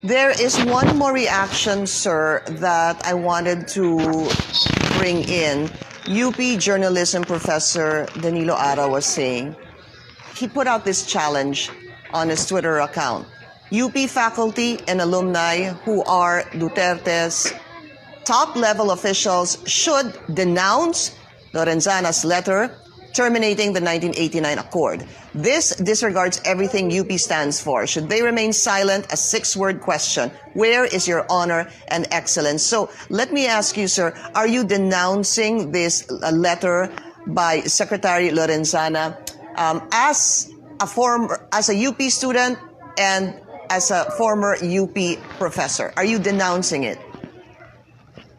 There is one more reaction, sir, that I wanted to bring in. UP journalism professor Danilo Ara was saying, he put out this challenge on his Twitter account. UP faculty and alumni who are Duterte's top-level officials should denounce Lorenzana's letter terminating the 1989 accord. This disregards everything UP stands for. Should they remain silent? A six-word question. Where is your honor and excellence? So let me ask you, sir, are you denouncing this letter by Secretary Lorenzana as a UP student and as a former UP professor? Are you denouncing it?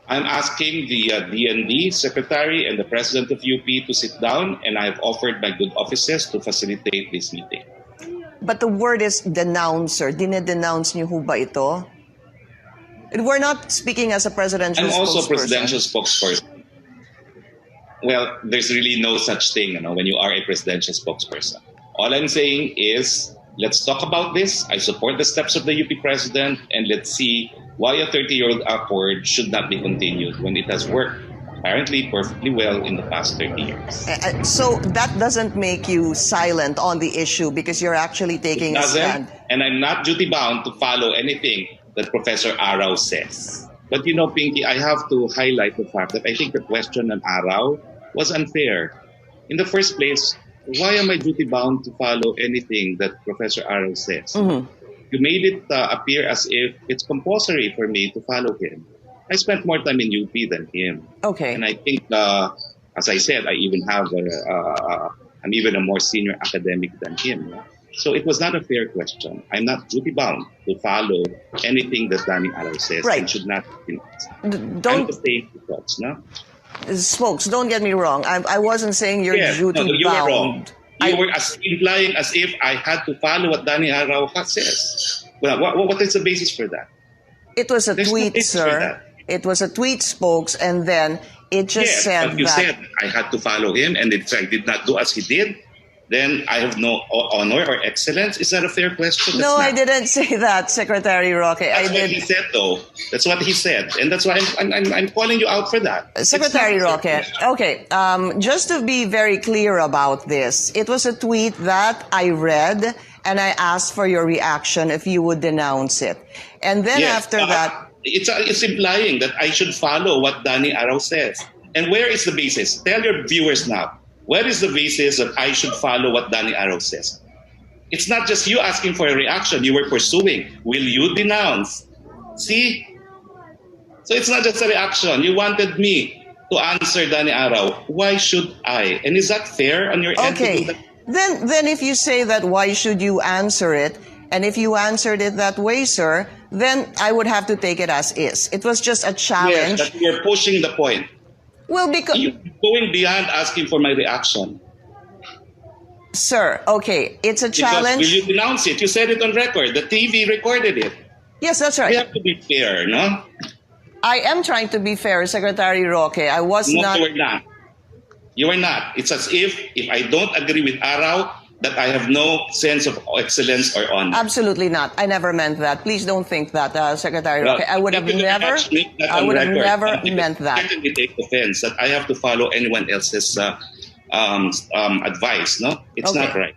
I'm asking the DND secretary and the president of UP to sit down, and I've offered my good offices to facilitate this meeting. But the word is denouncer. Dinedenounce niyo ho ba ito? We're not speaking as a presidential spokesperson. I'm also a presidential spokesperson. Well, there's really no such thing, when you are a presidential spokesperson. All I'm saying is, let's talk about this. I support the steps of the UP president, and let's see why a 30-year-old accord should not be continued when it has worked apparently perfectly well in the past 30 years. So that doesn't make you silent on the issue because you're actually taking a stand. And I'm not duty-bound to follow anything that Professor Arao says. But Pinky, I have to highlight the fact that I think the question on Arao was unfair. In the first place, why am I duty-bound to follow anything that Professor Arao says? Mm-hmm. You made it appear as if it's compulsory for me to follow him. I spent more time in UP than him. Okay. And I think, as I said, I even have I'm even a more senior academic than him. So it was not a fair question. I'm not duty-bound to follow anything that Danny Arao says. Right. And should not be. Don't I'm the same thoughts, no? Spokes, don't get me wrong. I wasn't saying you're duty-bound. No, you were wrong. You were implying as if I had to follow what Danny Arao says. Well, what is the basis for that? It was a tweet, sir. It was a tweet, Spokes, and then it just said but you said I had to follow him, and if I did not do as he did, then I have no honor or excellence. Is that a fair question? No, I didn't say that, Secretary Roque. That's what he said, though. That's what he said, and that's why I'm calling you out for that. Secretary Roque, okay, just to be very clear about this, it was a tweet that I read, and I asked for your reaction if you would denounce it. And then after that... It's implying that I should follow what Danny Arao says. And where is the basis? Tell your viewers now. Where is the basis that I should follow what Danny Arao says? It's not just you asking for a reaction. You were pursuing. Will you denounce? See? So it's not just a reaction. You wanted me to answer Danny Arao. Why should I? And is that fair on your end? Okay. Then if you say that, why should you answer it? And if you answered it that way, sir, then I would have to take it as is. It was just a challenge. Yes, but you're pushing the point. Well, because... You're going beyond asking for my reaction. Sir, okay, it's a challenge. Will you denounce it? You said it on record. The TV recorded it. Yes, that's right. You have to be fair, no? I am trying to be fair, Secretary Roque. I was not... No, you were not. You were not. It's as if I don't agree with Arao, that I have no sense of excellence or honor. Absolutely not. I never meant that. Please don't think that, Secretary Roque. I would have never meant that. I can take offense that I have to follow anyone else's advice, no? It's not right.